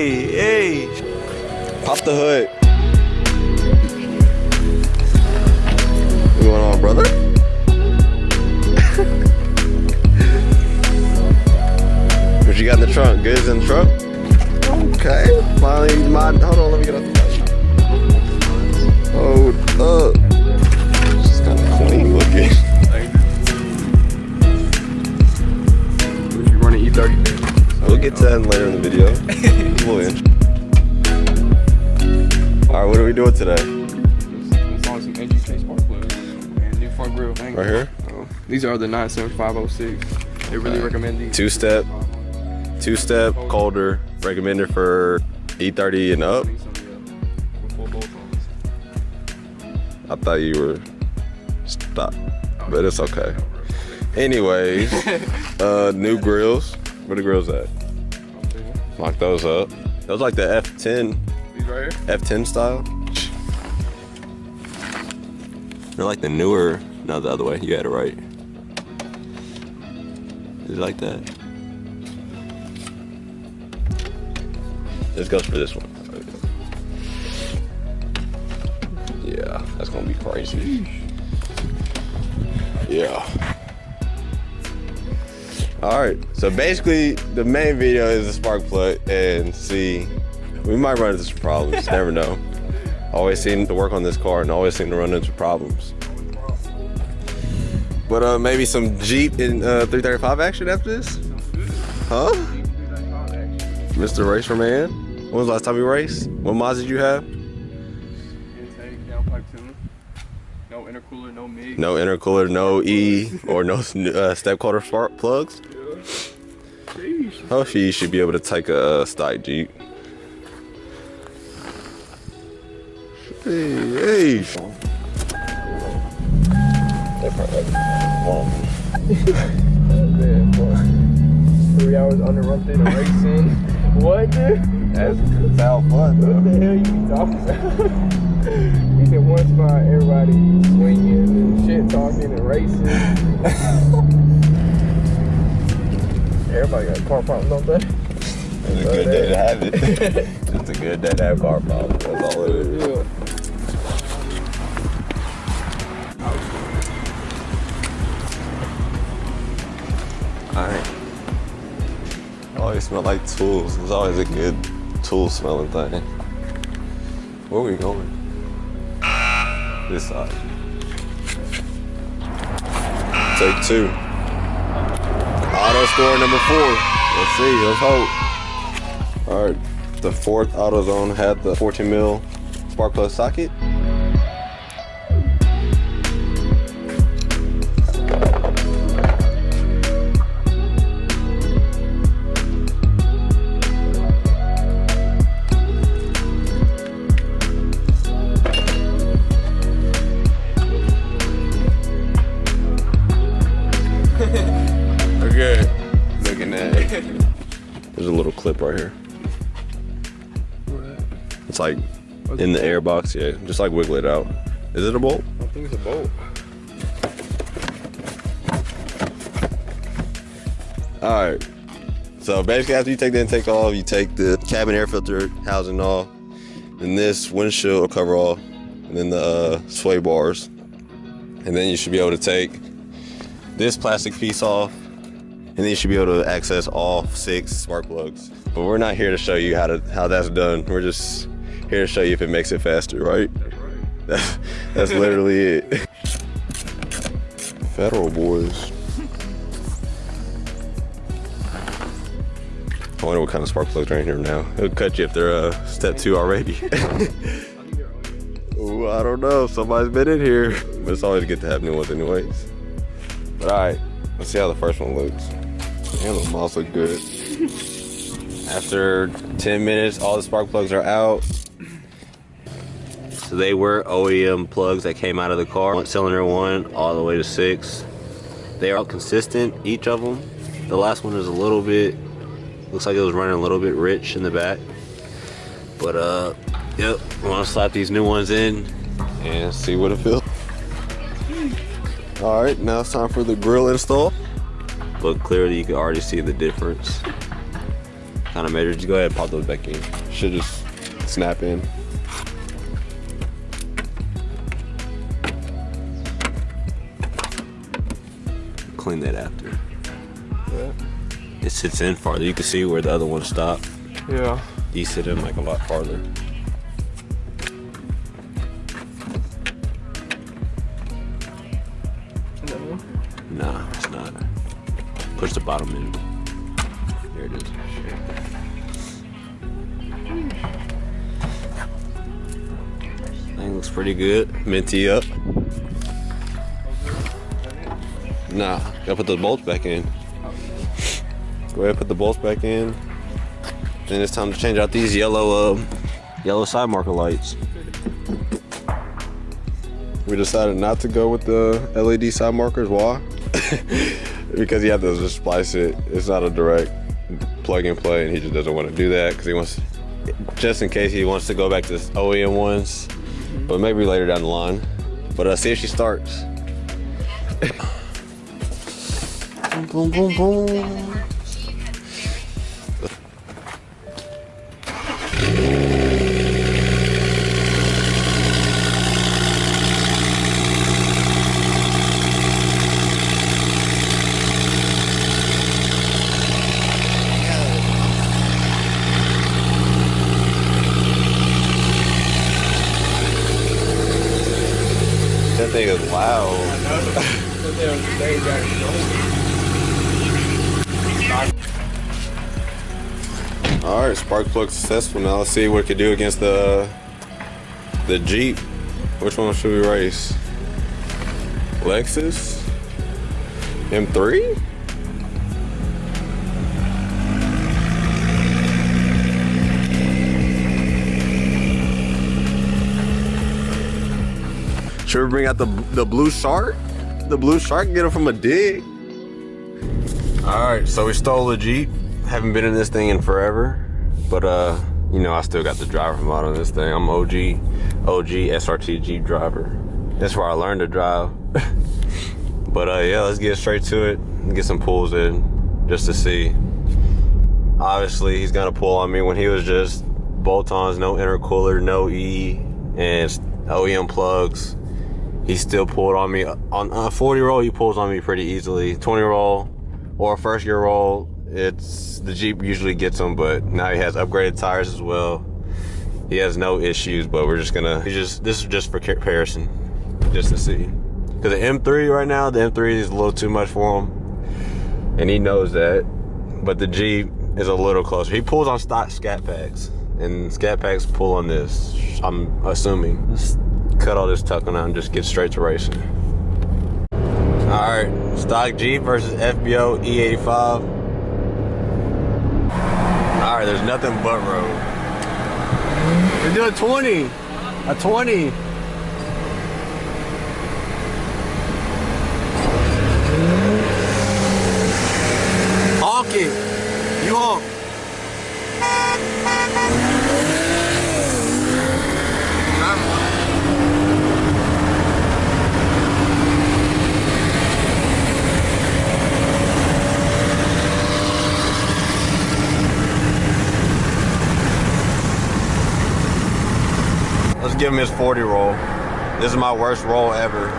Hey. Pop the hood. What's going on, brother? What you got in the trunk? Goods in the trunk? Okay. Finally, hold on, let me get off the bike. Hold up. It's kind of clean looking. You're running E30. We'll get to that later in the video. Alright, what are we doing today? Installing some NGK spark plugs and new front grille. Right here? These are the 97506. They really recommend these. Two-step, colder, recommended for E30 and up. I thought you were stopped, but it's okay. Anyways, new grills. Where the grills at? Lock those up. Those like the F10. These right here? F10 style. They're like the newer. No, the other way. You had it right. Is it like that? This goes for this one. Yeah, that's gonna be crazy. Yeah. Alright, so basically the main video is the spark plug, and see, we might run into some problems, never know. Always seem to work on this car and always seem to run into problems. But maybe some Jeep in 335 action after this? Huh? Mr. Racer Man? When was the last time you raced? What mods did you have? Intake, downpipe tuner. No intercooler, no MIG. No intercooler, no E, or no step quarter spark plugs? Hopefully you should be able to take a stock Jeep. Hey. 3 hours uninterrupted of racing. What, dude? That's how fun, though. What the hell you be talking about? We said one spot, everybody swinging and shit talking and racing. Everybody got car problems, don't they? It's a good day to have it. It's a good day to have car problems. That's all it is. Yeah. Alright. Always smell like tools. It's always a good tool smelling thing. Where are we going? This side. Take 2. Auto store number 4. Let's see, let's hope. Alright, the 4th AutoZone had the 14 mil spark plug socket. Okay, looking at it. There's a little clip right here. It's like in the air box, yeah. Just like wiggle it out. Is it a bolt? I think it's a bolt. Alright. So basically after you take the intake off, you take the cabin air filter housing off, then this windshield will cover off, and then the sway bars. And then you should be able to take this plastic piece off, and then you should be able to access all 6 spark plugs. But we're not here to show you how that's done. We're just here to show you if it makes it faster, right? That's right. That's literally it. Federal boys. I wonder what kind of spark plugs are in here now. It'll cut you if they're step 2 already. Ooh, I don't know. Somebody's been in here. But it's always good to have new ones anyways. But alright, let's see how the first one looks. Damn, the miles look good. After 10 minutes, all the spark plugs are out. So they were OEM plugs that came out of the car. Cylinder 1 all the way to 6. They are all consistent, each of them. The last one is a little bit, looks like it was running a little bit rich in the back. But yep, I want to slap these new ones in and see what it feels. All right, now it's time for the grill install. But clearly you can already see the difference. kind of measures. Just go ahead and pop those back in. Should just snap in. Clean that after. Yeah. It sits in farther. You can see where the other one stopped. Yeah. These sit in like a lot farther. No. Nah, it's not. Push the bottom in. There it is. Thing looks pretty good. Minty up. Nah, gotta put those bolts back in. Go ahead and put the bolts back in. Then it's time to change out these yellow side marker lights. We decided not to go with the LED side markers. Why? Because you have to just splice it. It's not a direct plug and play, and he just doesn't want to do that because he wants, just in case he wants to go back to OEM ones, but maybe later down the line. But see if she starts. Boom, boom, boom. That thing is loud. Alright, spark plug successful. Now let's see what it could do against the Jeep. Which one should we race? Lexus? M3? Should we bring out the blue shark? The blue shark, get him from a dig. All right, so we stole the Jeep. Haven't been in this thing in forever, but you know, I still got the driver mod on this thing. I'm OG SRT Jeep driver. That's where I learned to drive. But yeah, let's get straight to it and get some pulls in just to see. Obviously, he's gonna pull on me when he was just bolt-ons, no intercooler, no E, and OEM plugs. He still pulled on me. On a 40 roll, he pulls on me pretty easily. 20 roll or a first gear roll, it's the Jeep usually gets him, but now he has upgraded tires as well. He has no issues, but we're just gonna, this is just for comparison, just to see. Because the M3 right now, the M3 is a little too much for him, and he knows that, but the Jeep is a little closer. He pulls on stock scat packs, and scat packs pull on this, I'm assuming. Let's cut all this tucking out and just get straight to racing. All right, stock Jeep versus FBO E85. All right, there's nothing but road. We're doing 20, a 20. Honk it, you honk. Let's give him his 40 roll. This is my worst roll ever.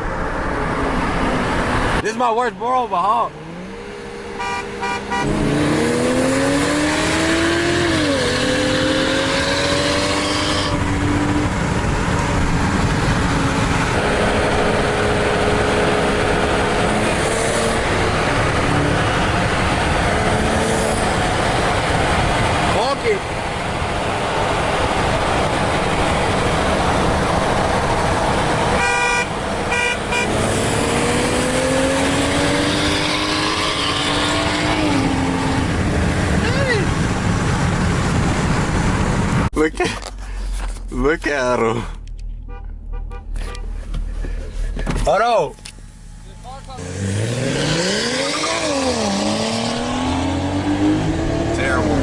This is my worst roll, but honk. Honk it. Look at him. Hold on. Terrible.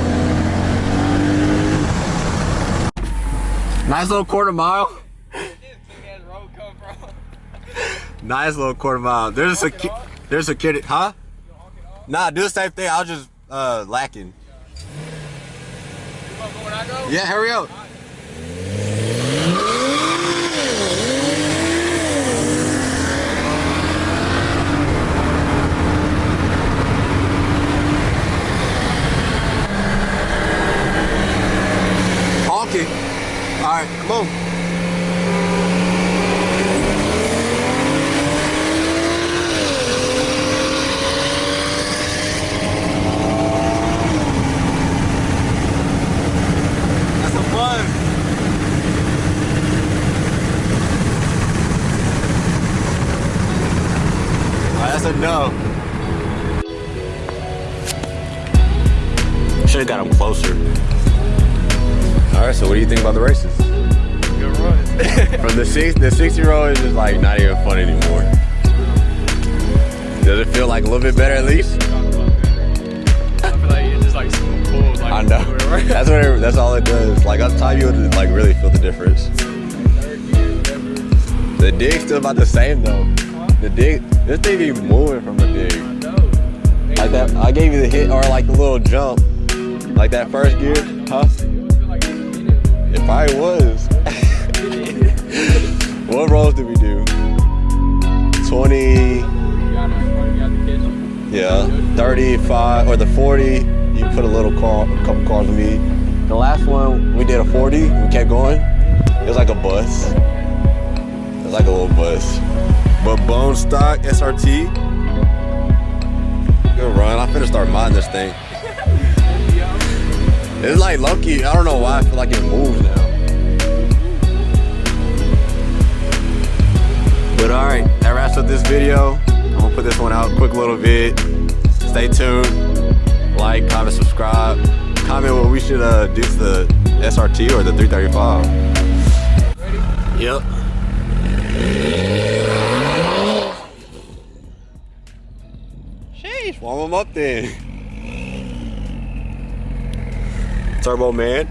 Nice little quarter mile. Nice little quarter mile. There's a security, huh? Nah, do the same thing. I was just lacking. When I go? Yeah, hurry up. Honky. All right, come on. That's a no. Should've got him closer. All right, so what do you think about the races? Good run. From the 60-year-old is just like not even fun anymore. Does it feel like a little bit better at least? I feel like it's just like smooth pulls. Like I know. That's all it does. Like up top, you would like really feel the difference. The dig's still about the same though. The dig, this thing be moving from the dig. Like that, I gave you the hit or like the little jump, like that first gear, huh? It probably was. What rolls did we do? 20. Yeah, 35 or the 40. You put a couple cars with me. The last one we did a 40. We kept going. It was like a bus. It was like a little bus. But bone stock SRT. Good run. I'm finna start modding this thing. It's like low-key. I don't know why I feel like it moves now. But alright, that wraps up this video. I'm gonna put this one out, quick little vid. Stay tuned. Like, comment, subscribe. Comment what we should do to the SRT or the 335. Ready? Yep. Sheesh, warm them up then. Turbo man.